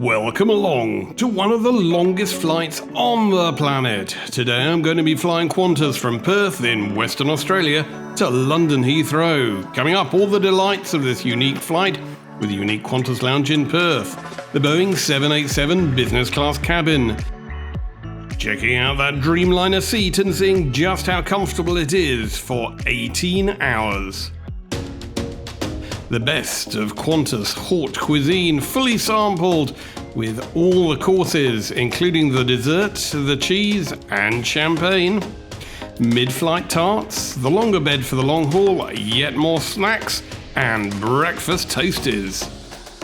Welcome along to one of the longest flights on the planet. Today I'm going to be flying Qantas from Perth in Western Australia to London Heathrow. Coming up, all the delights of this unique flight with the unique Qantas Lounge in Perth, the Boeing 787 Business Class cabin, checking out that Dreamliner seat and seeing just how comfortable it is for 18 hours. The best of Qantas haute cuisine, fully sampled with all the courses, including the dessert, the cheese and champagne. Mid-flight tarts, the longer bed for the long haul, yet more snacks, and breakfast toasties.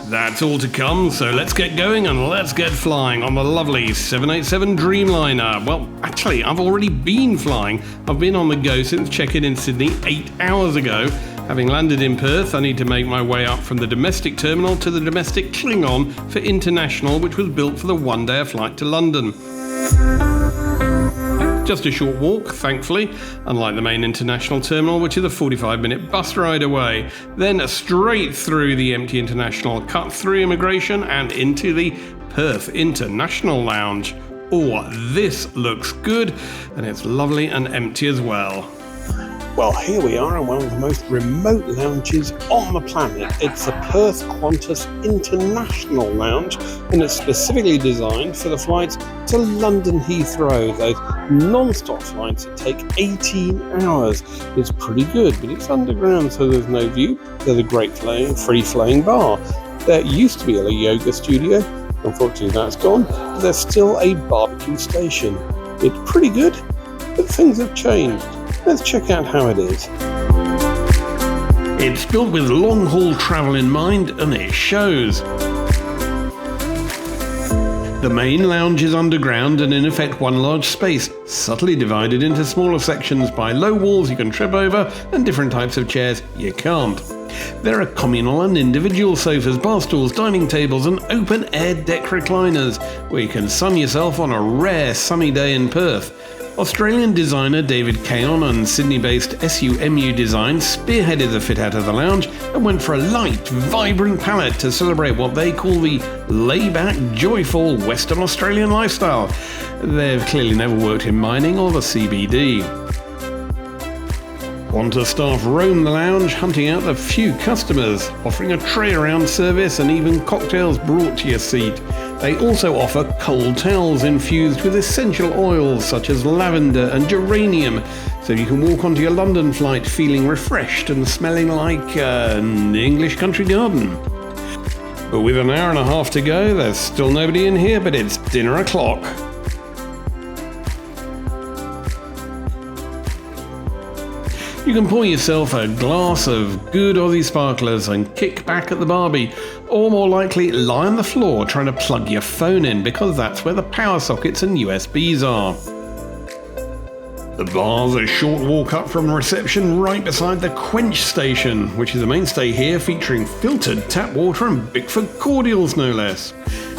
That's all to come, so let's get going and let's get flying on the lovely 787 Dreamliner. Well, actually, I've already been flying. I've been on the go since check-in in Sydney 8 hours ago. Having landed in Perth, I need to make my way up from the domestic terminal to the domestic Klingon for international, which was built for the one-day flight to London. Just a short walk, thankfully, unlike the main international terminal, which is a 45-minute bus ride away. Then straight through the empty international, cut through immigration and into the Perth International Lounge. Oh, this looks good, and it's lovely and empty as well. Well, here we are in one of the most remote lounges on the planet. It's the Perth Qantas International Lounge, and it's specifically designed for the flights to London Heathrow, those non-stop flights that take 18 hours. It's pretty good, but it's underground, so there's no view. There's a great free-flowing bar. There used to be a yoga studio. Unfortunately, that's gone, but there's still a barbecue station. It's pretty good, but things have changed. Let's check out how it is. It's built with long-haul travel in mind, and it shows. The main lounge is underground and in effect one large space, subtly divided into smaller sections by low walls you can trip over and different types of chairs you can't. There are communal and individual sofas, bar stools, dining tables and open-air deck recliners, where you can sun yourself on a rare sunny day in Perth. Australian designer David Kayon and Sydney-based SUMU Design spearheaded the fit-out of the lounge and went for a light, vibrant palette to celebrate what they call the laid-back, joyful Western Australian lifestyle. They've clearly never worked in mining or the CBD. Qantas staff roam the lounge, hunting out the few customers, offering a tray-around service and even cocktails brought to your seat. They also offer cold towels infused with essential oils such as lavender and geranium, so you can walk onto your London flight feeling refreshed and smelling like an English country garden. But with an hour and a half to go, there's still nobody in here, but it's dinner o'clock. You can pour yourself a glass of good Aussie sparklers and kick back at the barbie, or more likely lie on the floor trying to plug your phone in, because that's where the power sockets and USBs are. The bar's a short walk up from reception right beside the Quench station, which is a mainstay here, featuring filtered tap water and Bickford cordials no less.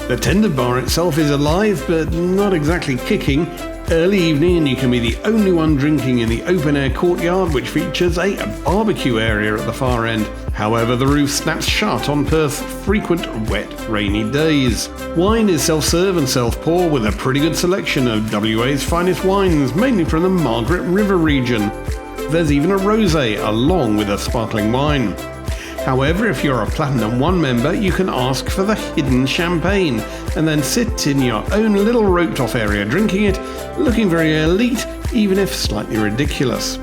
The tender bar itself is alive, but not exactly kicking. Early evening and you can be the only one drinking in the open-air courtyard, which features a barbecue area at the far end. However, the roof snaps shut on Perth's frequent wet, rainy days. Wine is self-serve and self-pour with a pretty good selection of WA's finest wines, mainly from the Margaret River region. There's even a rosé along with a sparkling wine. However, if you're a Platinum 1 member, you can ask for the hidden champagne and then sit in your own little roped-off area drinking it, looking very elite, even if slightly ridiculous.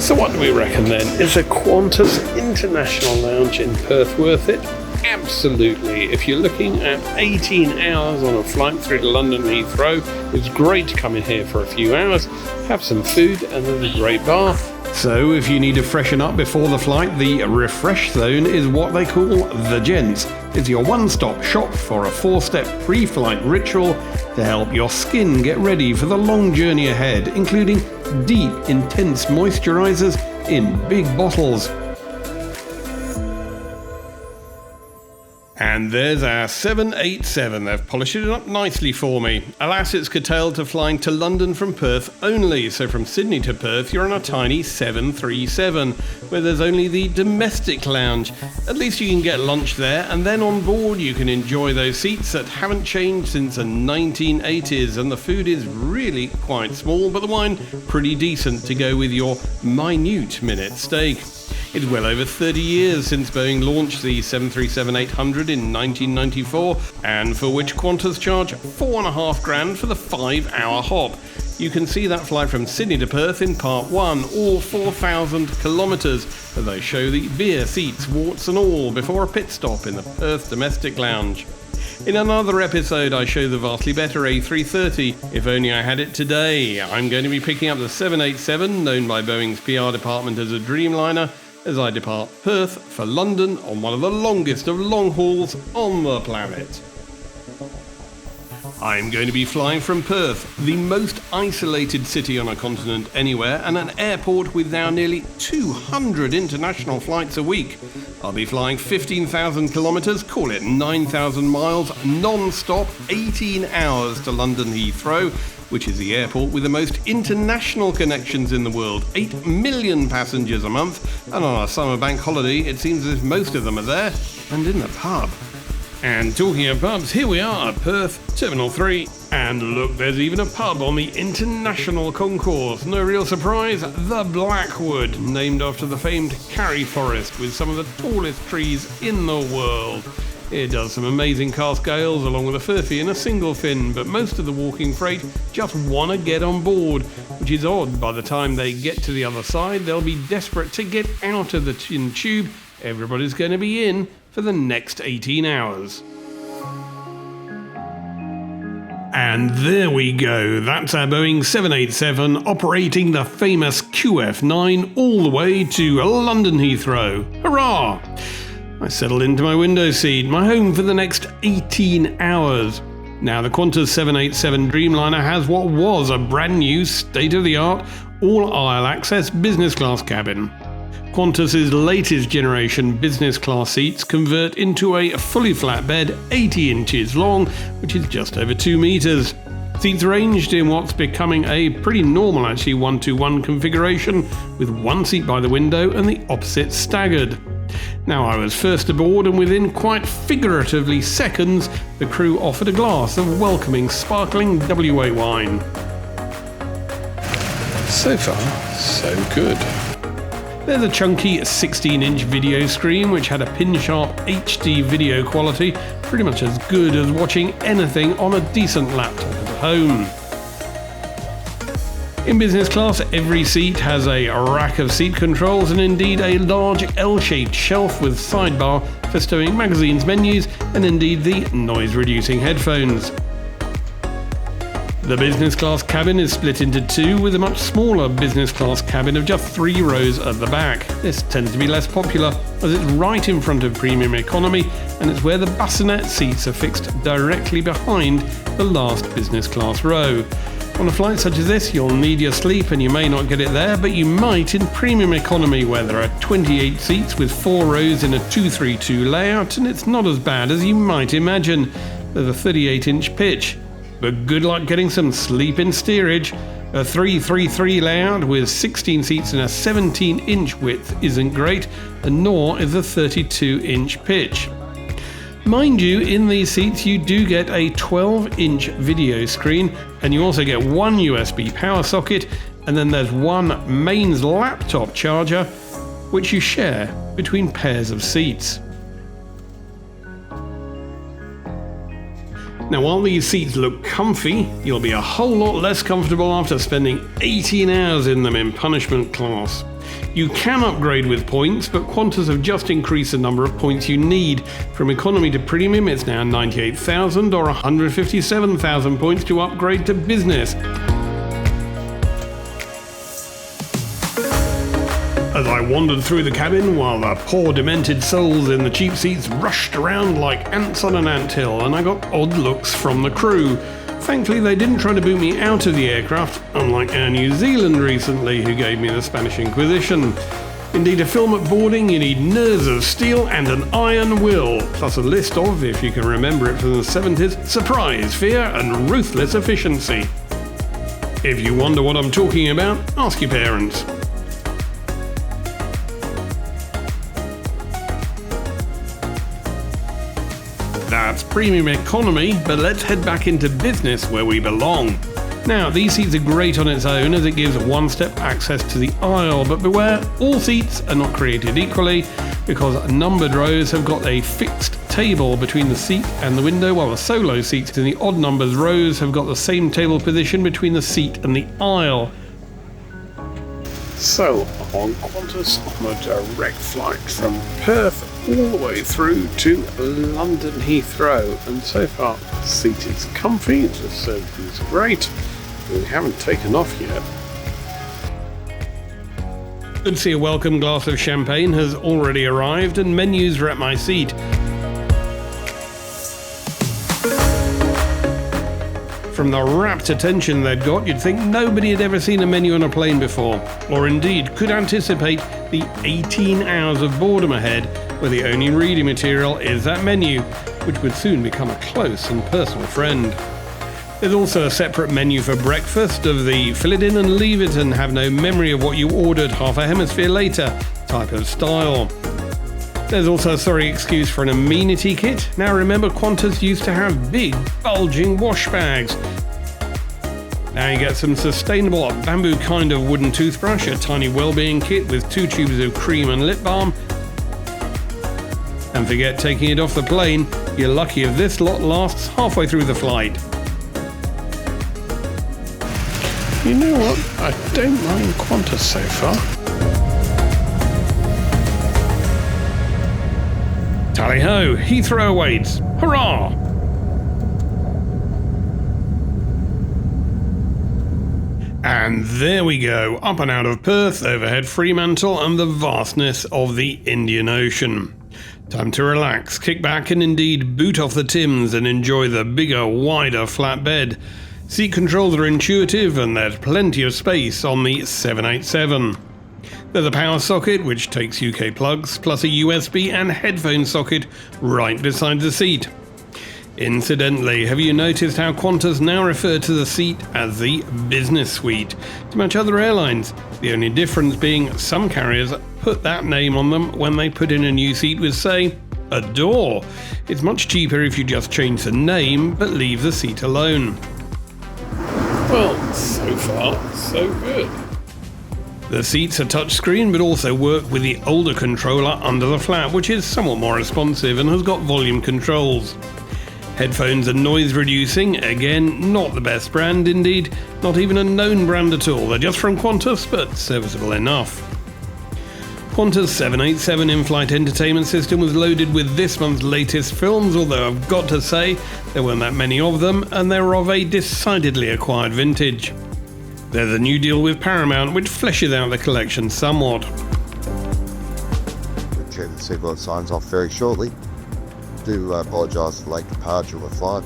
So what do we reckon then? Is a Qantas International Lounge in Perth worth it? Absolutely. If you're looking at 18 hours on a flight through to London Heathrow, it's great to come in here for a few hours, have some food and there's a great bar. So if you need to freshen up before the flight, the Refresh Zone is what they call the Gents. It's your one-stop shop for a 4-step pre-flight ritual to help your skin get ready for the long journey ahead, including deep, intense moisturizers in big bottles. And there's our 787. They've polished it up nicely for me. Alas, it's curtailed to flying to London from Perth only. So from Sydney to Perth, you're on a tiny 737, where there's only the domestic lounge. At least you can get lunch there, and then on board you can enjoy those seats that haven't changed since the 1980s. And the food is really quite small, but the wine pretty decent to go with your minute minute steak. It's well over 30 years since Boeing launched the 737-800 in 1994, and for which Qantas charge $4,500 for the 5-hour hop. You can see that flight from Sydney to Perth in part 1, all 4,000 kilometres, as they show the beer seats, warts and all, before a pit stop in the Perth domestic lounge. In another episode, I show the vastly better A330. If only I had it today. I'm going to be picking up the 787, known by Boeing's PR department as a Dreamliner, as I depart Perth for London on one of the longest of long hauls on the planet. I'm going to be flying from Perth, the most isolated city on a continent anywhere, and an airport with now nearly 200 international flights a week. I'll be flying 15,000 kilometres, call it 9,000 miles, non-stop, 18 hours to London Heathrow, which is the airport with the most international connections in the world, 8 million passengers a month, and on a summer bank holiday it seems as if most of them are there and in the pub. And talking of pubs, here we are at Perth, Terminal 3, and look, there's even a pub on the international concourse. No real surprise, the Blackwood, named after the famed Karri Forest with some of the tallest trees in the world. It does some amazing cast gales along with a furphy and a single fin, but most of the walking freight just want to get on board, which is odd. By the time they get to the other side, they'll be desperate to get out of the tin tube. Everybody's going to be in for the next 18 hours. And there we go, that's our Boeing 787 operating the famous QF9 all the way to London Heathrow. Hurrah! I settled into my window seat, my home for the next 18 hours. Now the Qantas 787 Dreamliner has what was a brand new, state-of-the-art, all-aisle access business class cabin. Qantas's latest generation business class seats convert into a fully flat bed 80 inches long, which is just over 2 meters. Seats arranged in what's becoming a pretty normal 1-to-1 configuration, with one seat by the window and the opposite staggered. Now I was first aboard, and within quite figuratively seconds, the crew offered a glass of welcoming sparkling WA wine. So far, so good. There's a chunky 16-inch video screen which had a pin-sharp HD video quality, pretty much as good as watching anything on a decent laptop at home. In business class, every seat has a rack of seat controls and indeed a large L-shaped shelf with sidebar for stowing magazines, menus, and indeed the noise-reducing headphones. The business class cabin is split into two, with a much smaller business class cabin of just 3 rows at the back. This tends to be less popular as it's right in front of premium economy, and it's where the bassinet seats are fixed directly behind the last business class row. On a flight such as this, you'll need your sleep and you may not get it there, but you might in premium economy, where there are 28 seats with 4 rows in a 232 layout, and it's not as bad as you might imagine. There's a 38-inch pitch. But good luck getting some sleep in steerage. A 333 layout with 16 seats and a 17-inch width isn't great, and nor is a 32-inch pitch. Mind you, in these seats you do get a 12-inch video screen, and you also get one USB power socket, and then there's one mains laptop charger, which you share between pairs of seats. Now, while these seats look comfy, you'll be a whole lot less comfortable after spending 18 hours in them in punishment class. You can upgrade with points, but Qantas have just increased the number of points you need. From economy to premium, it's now 98,000 or 157,000 points to upgrade to business. As I wandered through the cabin, while the poor demented souls in the cheap seats rushed around like ants on an anthill, and I got odd looks from the crew. Thankfully, they didn't try to boot me out of the aircraft, unlike Air New Zealand recently, who gave me the Spanish Inquisition. Indeed, to film at boarding, you need nerves of steel and an iron will, plus a list of, if you can remember it from the 70s, surprise, fear, and ruthless efficiency. If you wonder what I'm talking about, ask your parents. That's premium economy, but let's head back into business where we belong. Now, these seats are great on its own as it gives one-step access to the aisle, but beware, all seats are not created equally because numbered rows have got a fixed table between the seat and the window, while the solo seats in the odd numbers rows have got the same table position between the seat and the aisle. So, on Qantas, on a direct flight from Perth all the way through to London Heathrow, and so far the seat is comfy, the service is great, we haven't taken off yet. Good to see a welcome glass of champagne has already arrived and menus are at my seat. From the rapt attention they'd got, you'd think nobody had ever seen a menu on a plane before, or indeed could anticipate the 18 hours of boredom ahead where the only reading material is that menu, which would soon become a close and personal friend. There's also a separate menu for breakfast of the fill it in and leave it and have no memory of what you ordered half a hemisphere later type of style. There's also a sorry excuse for an amenity kit. Now remember, Qantas used to have big, bulging wash bags. Now you get some sustainable bamboo kind of wooden toothbrush, a tiny well-being kit with 2 tubes of cream and lip balm. And forget taking it off the plane, you're lucky if this lot lasts halfway through the flight. You know what? I don't mind Qantas so far. Tally-ho, Heathrow awaits. Hurrah! And there we go, up and out of Perth, overhead Fremantle and the vastness of the Indian Ocean. Time to relax, kick back and indeed boot off the Tims and enjoy the bigger, wider flat bed. Seat controls are intuitive and there's plenty of space on the 787. There's a power socket which takes UK plugs, plus a USB and headphone socket right beside the seat. Incidentally, have you noticed how Qantas now refer to the seat as the business suite to match other airlines? The only difference being some carriers put that name on them when they put in a new seat with, say, a door. It's much cheaper if you just change the name but leave the seat alone. Well, so far, so good. The seats are touchscreen but also work with the older controller under the flap, which is somewhat more responsive and has got volume controls. Headphones are noise reducing, again not the best brand indeed, not even a known brand at all, they're just from Qantas but serviceable enough. Qantas 787 in-flight entertainment system was loaded with this month's latest films, although I've got to say there weren't that many of them and they were of a decidedly acquired vintage. There's a new deal with Paramount which fleshes out the collection somewhat. The chair the seatbelt signs off very shortly. Do apologise for late departure of the flight.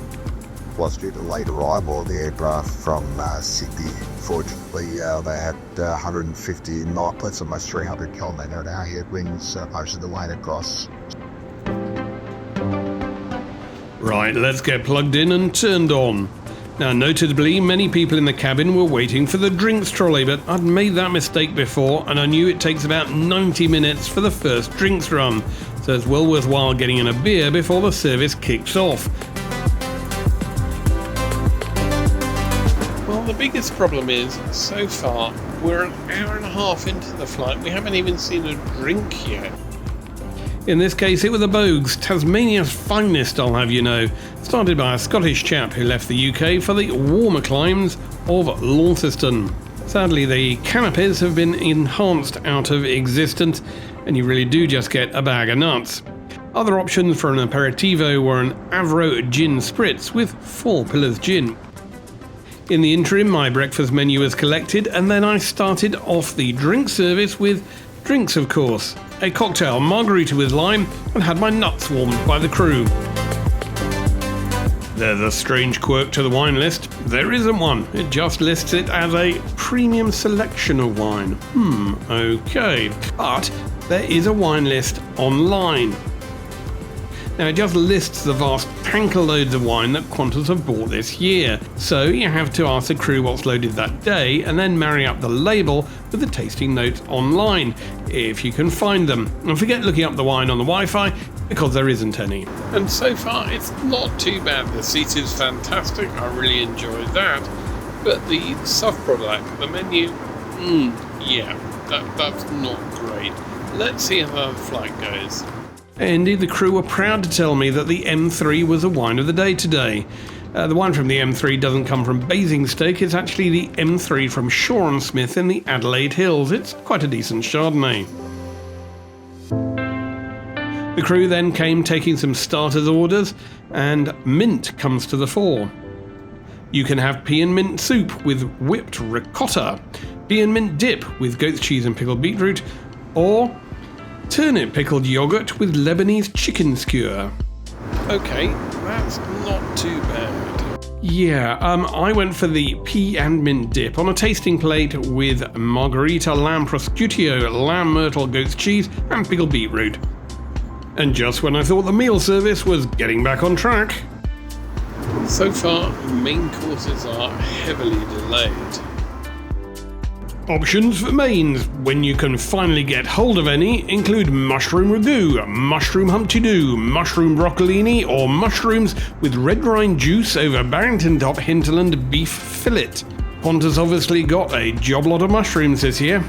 Was due to late arrival of the aircraft from Sydney. Fortunately, they had 150 knots, almost 300 km/h headwinds most of the way across. Right, let's get plugged in and turned on. Now, notably, many people in the cabin were waiting for the drinks trolley, but I'd made that mistake before and I knew it takes about 90 minutes for the first drinks run, so it's well worthwhile getting in a beer before the service kicks off. Well, the biggest problem is, so far, we're an hour and a half into the flight. We haven't even seen a drink yet. In this case, it was the Bogues, Tasmania's finest, I'll have you know, started by a Scottish chap who left the UK for the warmer climes of Launceston. Sadly, the canapes have been enhanced out of existence, and you really do just get a bag of nuts. Other options for an aperitivo were an Avro gin spritz with 4 Pillars gin. In the interim, my breakfast menu was collected, and then I started off the drink service with drinks, of course. A cocktail margarita with lime, and had my nuts warmed by the crew. There's a strange quirk to the wine list. There isn't one. It just lists it as a premium selection of wine. Okay. But there is a wine list online. Now, it just lists the vast tanker loads of wine that Qantas have bought this year, so you have to ask the crew what's loaded that day and then marry up the label with the tasting notes online, if you can find them. And forget looking up the wine on the Wi-Fi, because there isn't any. And so far, it's not too bad. The seat is fantastic, I really enjoyed that. But the soft product, the menu, that's not great. Let's see how the flight goes. Indeed, the crew were proud to tell me that the M3 was the wine of the day today. The wine from the M3 doesn't come from Basingstoke, it's actually the M3 from Shaw & Smith in the Adelaide Hills. It's quite a decent Chardonnay. The crew then came taking some starters orders, and mint comes to the fore. You can have pea and mint soup with whipped ricotta, pea and mint dip with goat's cheese and pickled beetroot, or turnip pickled yogurt with Lebanese chicken skewer. Okay, that's not too bad. Yeah, I went for the pea and mint dip on a tasting plate with margarita lamb prosciutto, lamb myrtle goat's cheese and pickled beetroot. And just when I thought the meal service was getting back on track. So far, main courses are heavily delayed. Options for mains, when you can finally get hold of any, include mushroom ragu, mushroom humpty-doo, mushroom broccolini, or mushrooms with red rind juice over Barrington Top hinterland beef fillet. Qantas obviously got a job lot of mushrooms this year.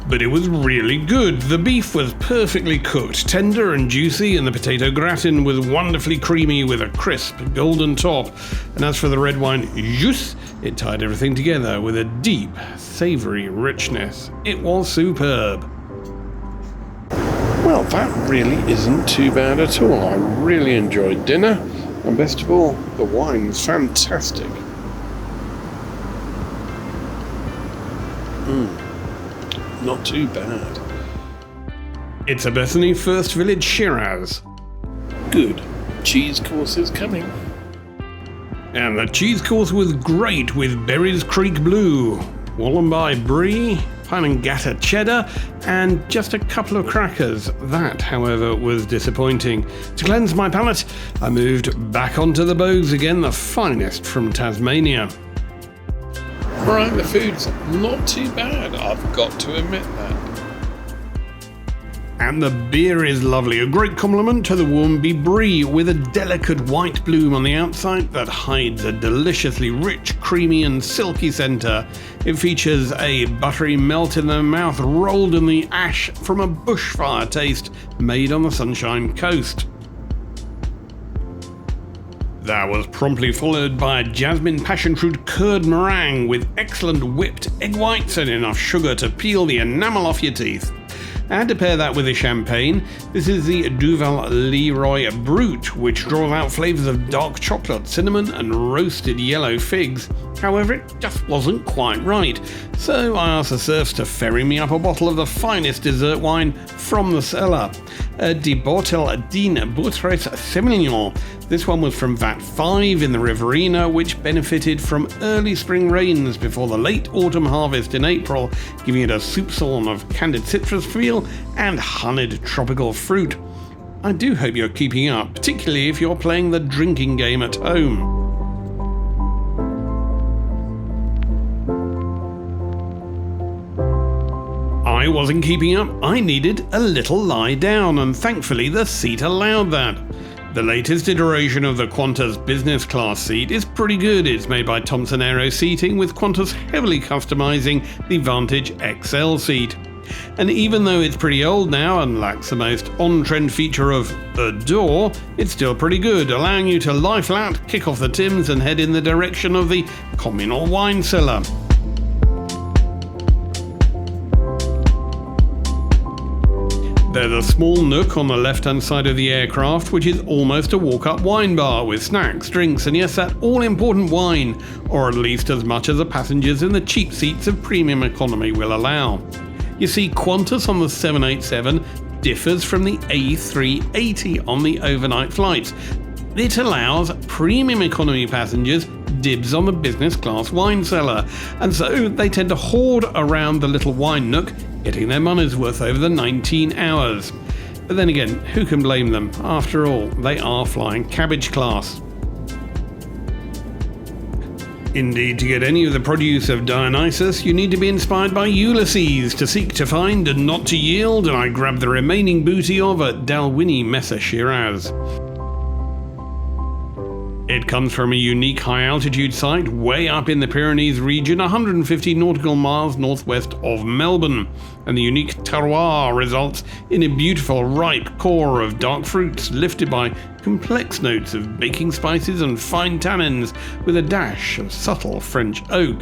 But it was really good. The beef was perfectly cooked, tender and juicy, and the potato gratin was wonderfully creamy with a crisp, golden top. And as for the red wine jus, it tied everything together with a deep, savoury richness. It was superb. Well, that really isn't too bad at all. I really enjoyed dinner, and best of all, the wine was fantastic. Not too bad. It's a Bethany First Village Shiraz. Good. Cheese course is coming. And the cheese course was great with Berries Creek Blue, Wallenby Brie, Panangata Cheddar, and just a couple of crackers. That, however, was disappointing. To cleanse my palate, I moved back onto the Bows again, the finest from Tasmania. Alright, the food's not too bad, I've got to admit that. And the beer is lovely, a great compliment to the Wallenby Brie, with a delicate white bloom on the outside that hides a deliciously rich, creamy and silky centre. It features a buttery melt in the mouth rolled in the ash from a bushfire taste made on the Sunshine Coast. That was promptly followed by a jasmine passion fruit curd meringue with excellent whipped egg whites and enough sugar to peel the enamel off your teeth. And to pair that with a champagne, this is the Duval Leroy Brut, which draws out flavours of dark chocolate, cinnamon and roasted yellow figs. However, it just wasn't quite right, so I asked the serfs to ferry me up a bottle of the finest dessert wine from the cellar, De Bortel din Boutres Semillon. This one was from VAT 5 in the Riverina, which benefited from early spring rains before the late autumn harvest in April, giving it a soupçon of candied citrus feel and honeyed tropical fruit. I do hope you're keeping up, particularly if you're playing the drinking game at home. I wasn't keeping up, I needed a little lie down, and thankfully the seat allowed that. The latest iteration of the Qantas Business Class seat is pretty good. It's made by Thomson Aero Seating, with Qantas heavily customising the Vantage XL seat. And even though it's pretty old now and lacks the most on-trend feature of a door, it's still pretty good, allowing you to lie flat, kick off the Tims and head in the direction of the communal wine cellar. There's a small nook on the left-hand side of the aircraft, which is almost a walk-up wine bar with snacks, drinks, and yes, that all-important wine, or at least as much as the passengers in the cheap seats of premium economy will allow. You see, Qantas on the 787 differs from the A380 on the overnight flights. It allows premium economy passengers dibs on the business class wine cellar, and so they tend to hoard around the little wine nook, getting their money's worth over the 19 hours. But then again, who can blame them? After all, they are flying cabbage class. Indeed, to get any of the produce of Dionysus, you need to be inspired by Ulysses, to seek, to find, and not to yield, and I grabbed the remaining booty of at Dalwhinnie Mesa Shiraz. It comes from a unique high-altitude site way up in the Pyrenees region, 150 nautical miles northwest of Melbourne, and the unique terroir results in a beautiful, ripe core of dark fruits lifted by complex notes of baking spices and fine tannins with a dash of subtle French oak.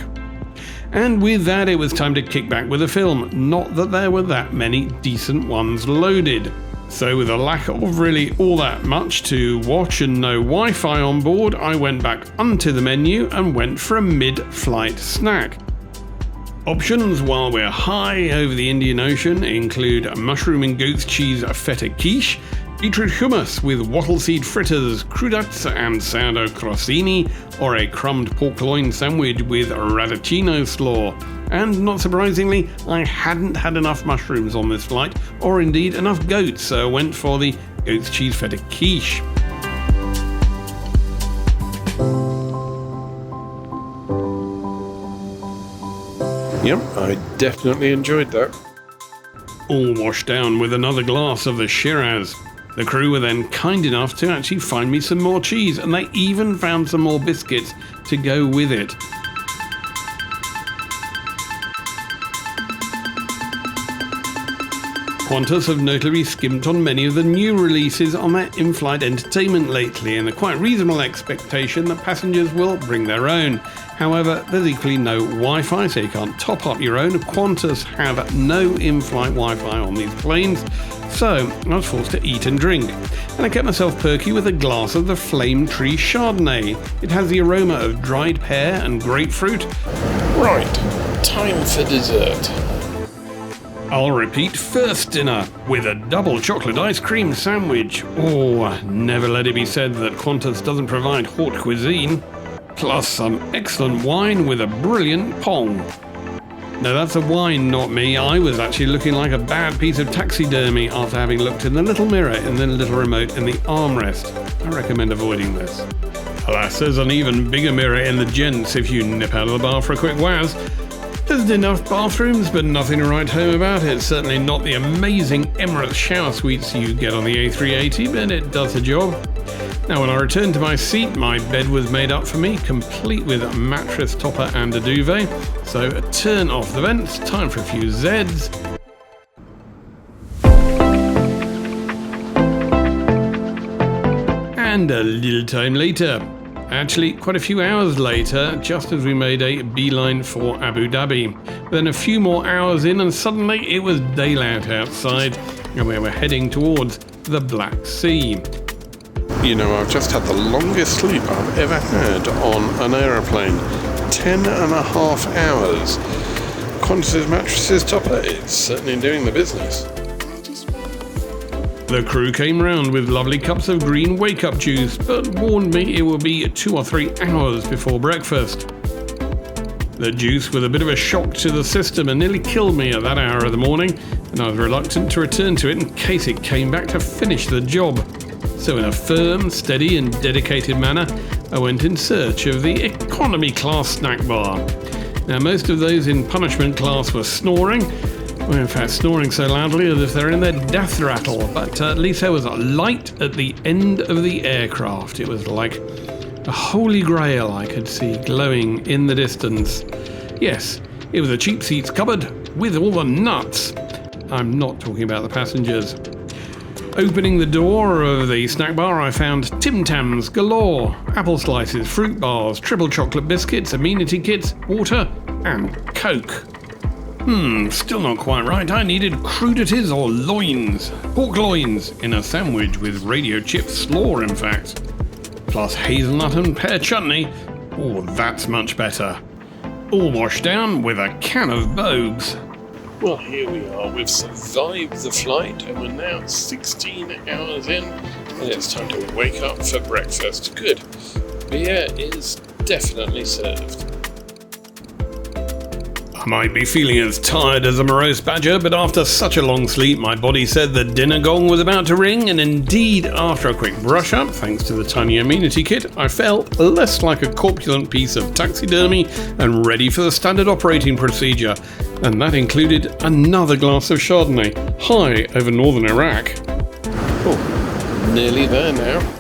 And with that, it was time to kick back with a film, not that there were that many decent ones loaded. So with a lack of really all that much to watch and no Wi-Fi on board, I went back onto the menu and went for a mid-flight snack. Options while we're high over the Indian Ocean include mushroom and goat's cheese feta quiche, beetroot hummus with wattle seed fritters, crudités and sourdough crostini, or a crumbed pork loin sandwich with radicchino slaw. And not surprisingly, I hadn't had enough mushrooms on this flight, or indeed enough goats, so I went for the goat's cheese feta quiche. Yep, I definitely enjoyed that. All washed down with another glass of the Shiraz. The crew were then kind enough to actually find me some more cheese, and they even found some more biscuits to go with it. Qantas have notably skimped on many of the new releases on their in-flight entertainment lately, and a quite reasonable expectation that passengers will bring their own. However, there's equally no Wi-Fi, so you can't top up your own. Qantas have no in-flight Wi-Fi on these planes, so I was forced to eat and drink. And I kept myself perky with a glass of the Flame Tree Chardonnay. It has the aroma of dried pear and grapefruit. Right, time for dessert. I'll repeat, first dinner with a double chocolate ice cream sandwich. Oh, never let it be said that Qantas doesn't provide haute cuisine. Plus some excellent wine with a brilliant pong. No, that's a wine, not me. I was actually looking like a bad piece of taxidermy after having looked in the little mirror in the little remote in the armrest. I recommend avoiding this. Alas, there's an even bigger mirror in the gents if you nip out of the bar for a quick waz. There's enough bathrooms, but nothing to write home about. It's certainly not the amazing Emirates shower suites you get on the A380, but it does the job. Now, when I returned to my seat, my bed was made up for me, complete with a mattress topper and a duvet. So, turn off the vents, time for a few Zeds. And a little time later. Actually, quite a few hours later, just as we made a beeline for Abu Dhabi. Then a few more hours in and suddenly it was daylight outside and we were heading towards the Black Sea. You know, I've just had the longest sleep I've ever had on an aeroplane. 10.5 hours. Qantas mattresses topper, it's certainly doing the business. The crew came round with lovely cups of green wake-up juice, but warned me it would be 2 or 3 hours before breakfast. The juice was a bit of a shock to the system and nearly killed me at that hour of the morning, and I was reluctant to return to it in case it came back to finish the job. So in a firm, steady and dedicated manner, I went in search of the economy class snack bar. Now, most of those in punishment class were snoring, in fact snoring so loudly as if they're in their death rattle, but at least there was a light at the end of the aircraft. It was like a holy grail I could see glowing in the distance. Yes, it was a cheap seats cupboard with all the nuts. I'm not talking about the passengers. Opening the door of the snack bar, I found Tim Tams galore, apple slices, fruit bars, triple chocolate biscuits, amenity kits, water and Coke. Still not quite right. I needed crudités or loins, pork loins, in a sandwich with radio chip slaw, in fact. Plus hazelnut and pear chutney. Oh, that's much better. All washed down with a can of Bogues. Well, here we are. We've survived the flight and we're now 16 hours in and it's time to wake up for breakfast. Good. Beer is definitely served. I might be feeling as tired as a morose badger, but after such a long sleep, my body said the dinner gong was about to ring, and indeed, after a quick brush up, thanks to the tiny amenity kit, I felt less like a corpulent piece of taxidermy and ready for the standard operating procedure. And that included another glass of Chardonnay, high over northern Iraq. Oh, nearly there now.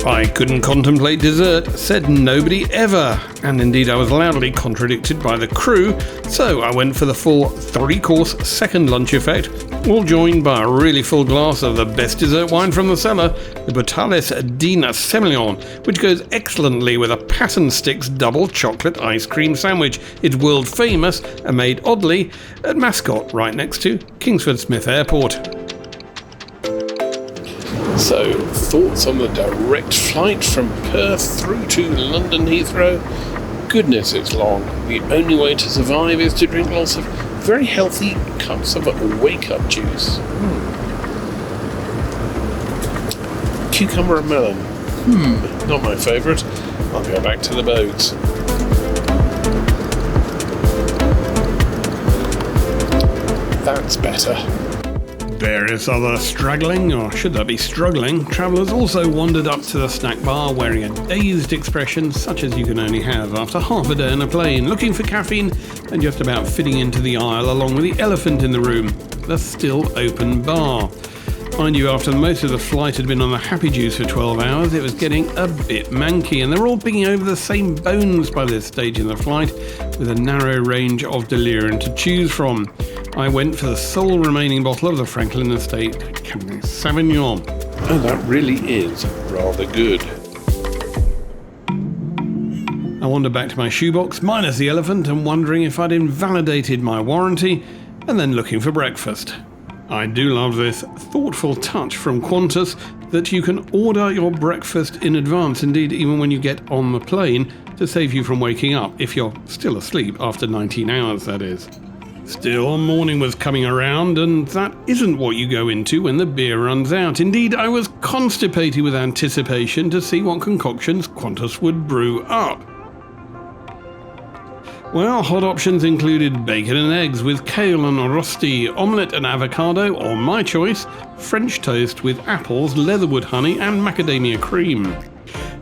I couldn't contemplate dessert, said nobody ever, and indeed I was loudly contradicted by the crew, so I went for the full 3-course second lunch effect, all joined by a really full glass of the best dessert wine from the cellar, the Boutales Dina Semillon, which goes excellently with a Pattern Sticks double chocolate ice cream sandwich. It's world famous and made oddly at Mascot, right next to Kingsford Smith Airport. So, thoughts on the direct flight from Perth through to London Heathrow? Goodness, it's long. The only way to survive is to drink lots of very healthy cups of wake-up juice. Cucumber and melon. Not my favourite. I'll go back to the boat. That's better. Various other straggling, or should that be struggling, travellers also wandered up to the snack bar wearing a dazed expression such as you can only have after half a day on a plane, looking for caffeine and just about fitting into the aisle along with the elephant in the room, the still open bar. Mind you, after most of the flight had been on the happy juice for 12 hours, it was getting a bit manky, and they're all picking over the same bones by this stage in the flight, with a narrow range of delirium to choose from. I went for the sole remaining bottle of the Franklin Estate Cabernet Sauvignon. Oh, that really is rather good. I wandered back to my shoebox, minus the elephant, and wondering if I'd invalidated my warranty, and then looking for breakfast. I do love this thoughtful touch from Qantas that you can order your breakfast in advance, indeed even when you get on the plane, to save you from waking up, if you're still asleep after 19 hours, that is. Still, morning was coming around, and that isn't what you go into when the beer runs out. Indeed, I was constipated with anticipation to see what concoctions Qantas would brew up. Well, hot options included bacon and eggs with kale and rosti, omelette and avocado, or my choice, French toast with apples, leatherwood honey and macadamia cream.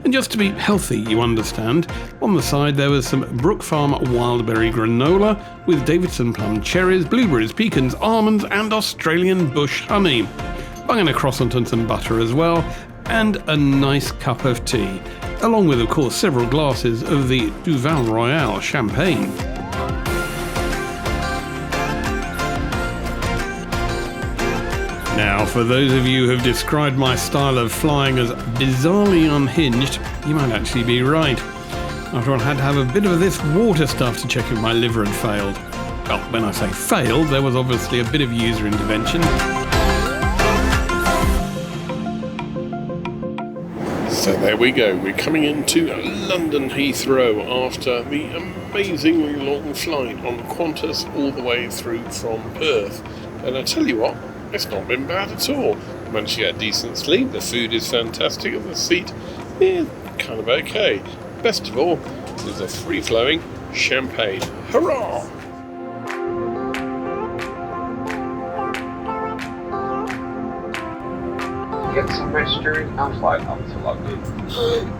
And just to be healthy, you understand, on the side there was some Brook Farm wildberry granola with Davidson plum cherries, blueberries, pecans, almonds and Australian bush honey. Bung in a croissant and some butter as well, and a nice cup of tea, along with of course several glasses of the Duval Royale champagne. Now, for those of you who have described my style of flying as bizarrely unhinged, you might actually be right. After all, I had to have a bit of this water stuff to check if my liver had failed. Well, when I say failed, there was obviously a bit of user intervention. So there we go, we're coming into London Heathrow after the amazingly long flight on Qantas all the way through from Perth. And I tell you what, it's not been bad at all. Managed to get decent sleep, the food is fantastic, and the seat is kind of okay. Best of all, there's a free-flowing champagne. Hurrah! Get some rest during our flight up to London.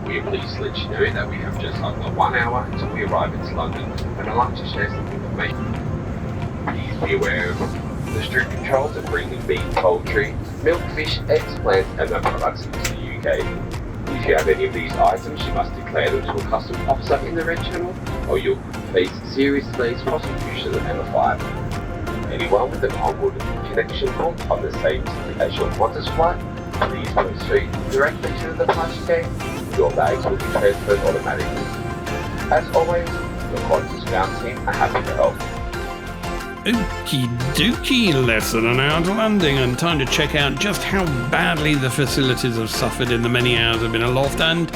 We are pleased to let you know that we have just under 1 hour until we arrive into London, and I'd like to share some information. Please be aware of the strict controls of bringing beef, poultry, milk, fish, eggs, plants and other products into the UK. If you have any of these items, you must declare them to a customs officer in the red channel, or you'll face serious delays, prosecution and a fine. Anyone with an onboard connection on the same ticket as your Qantas flight, please go straight directly to the departure gate. Your bags will be transferred automatically. As always, the Qantas ground team are happy to help. Okie dokie, less than an hour to landing and time to check out just how badly the facilities have suffered in the many hours I've been aloft, and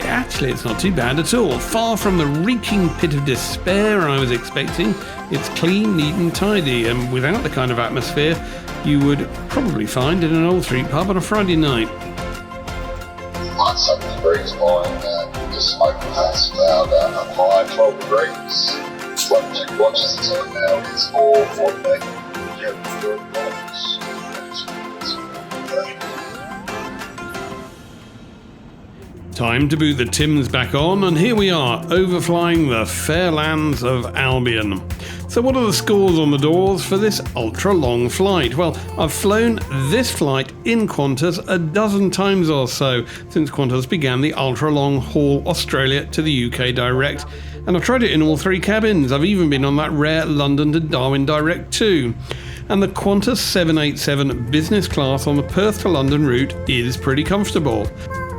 actually it's not too bad at all. Far from the reeking pit of despair I was expecting, it's clean, neat and tidy, and without the kind of atmosphere you would probably find in an old street pub on a Friday night. Like 7 degrees by the smoke passed out at a high 12 degrees. Temperature watches the time now, it's 4:48. Yeah, 4 miles. Time to boot the Tims back on, and here we are, overflying the fair lands of Albion. So what are the scores on the doors for this ultra-long flight? Well, I've flown this flight in Qantas a dozen times or so since Qantas began the ultra-long haul Australia to the UK direct, and I've tried it in all 3 cabins. I've even been on that rare London to Darwin direct too. And the Qantas 787 Business Class on the Perth to London route is pretty comfortable.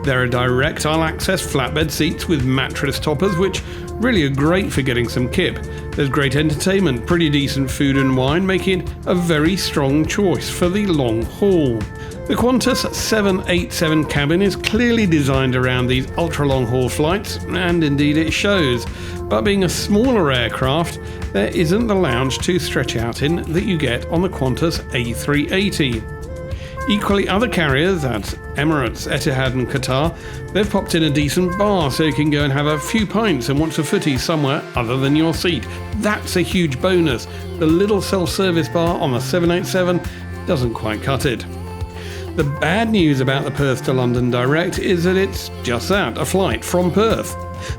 There are direct all-access flatbed seats with mattress toppers, which really are great for getting some kip. There's great entertainment, pretty decent food and wine, making it a very strong choice for the long haul. The Qantas 787 cabin is clearly designed around these ultra-long haul flights, and indeed it shows. But being a smaller aircraft, there isn't the lounge to stretch out in that you get on the Qantas A380. Equally, other carriers at Emirates, Etihad and Qatar, they've popped in a decent bar so you can go and have a few pints and watch a footy somewhere other than your seat. That's a huge bonus. The little self-service bar on the 787 doesn't quite cut it. The bad news about the Perth to London direct is that it's just that, a flight from Perth.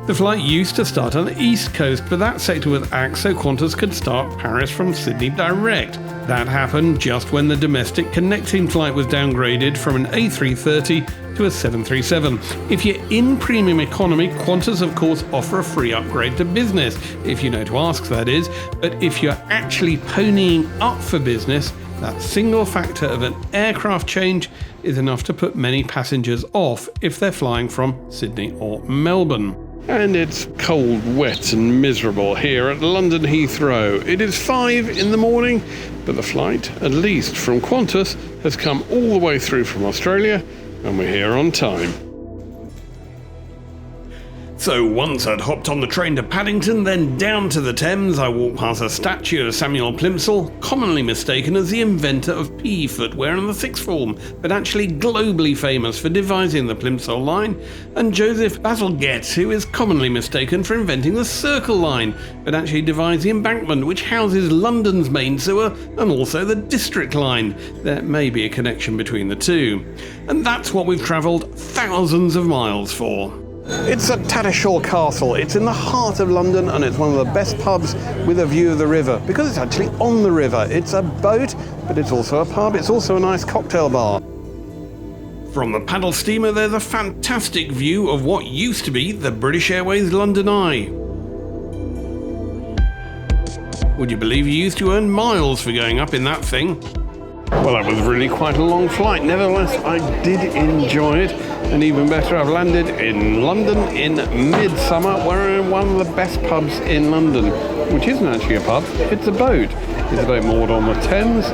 The flight used to start on the east coast, but that sector was axed so Qantas could start Paris from Sydney direct. That happened just when the domestic connecting flight was downgraded from an A330 to a 737. If you're in premium economy, Qantas of course offer a free upgrade to business, if you know to ask that is, but if you're actually ponying up for business, that single factor of an aircraft change is enough to put many passengers off if they're flying from Sydney or Melbourne. And it's cold, wet and miserable here at London Heathrow. It is 5 in the morning, but the flight, at least from Qantas, has come all the way through from Australia, and we're here on time. So once I'd hopped on the train to Paddington, then down to the Thames, I walked past a statue of Samuel Plimsoll, commonly mistaken as the inventor of PE footwear in the sixth form, but actually globally famous for devising the Plimsoll line, and Joseph Bazalgette, who is commonly mistaken for inventing the Circle line, but actually devised the embankment which houses London's main sewer and also the District line. There may be a connection between the two. And that's what we've travelled thousands of miles for. It's at Tattershall Castle. It's in the heart of London and it's one of the best pubs with a view of the river because it's actually on the river. It's a boat, but it's also a pub. It's also a nice cocktail bar. From the paddle steamer, there's a fantastic view of what used to be the British Airways London Eye. Would you believe you used to earn miles for going up in that thing? Well, that was really quite a long flight. Nevertheless, I did enjoy it. And even better, I've landed in London in midsummer. We're in one of the best pubs in London, which isn't actually a pub, it's a boat. It's a boat moored on the Thames,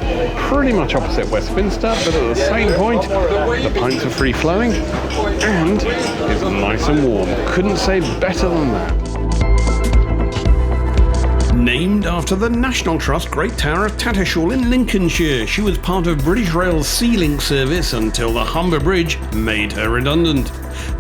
pretty much opposite Westminster, but at the same point, the pints are free flowing, and it's nice and warm. Couldn't say better than that. Named after the National Trust Great Tower of Tattershall in Lincolnshire, she was part of British Rail's Sea Link service until the Humber Bridge made her redundant.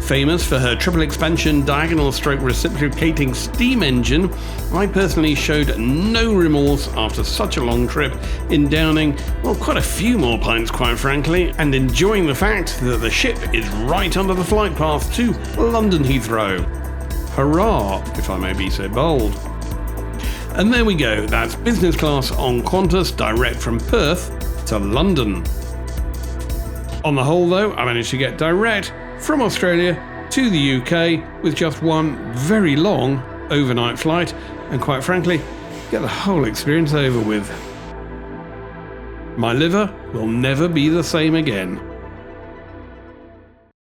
Famous for her triple expansion diagonal stroke reciprocating steam engine, I personally showed no remorse after such a long trip in downing, well, quite a few more pints quite frankly, and enjoying the fact that the ship is right under the flight path to London Heathrow. Hurrah, if I may be so bold. And there we go, that's business class on Qantas direct from Perth to London. On the whole though, I managed to get direct from Australia to the UK with just one very long overnight flight and quite frankly, get the whole experience over with. My liver will never be the same again.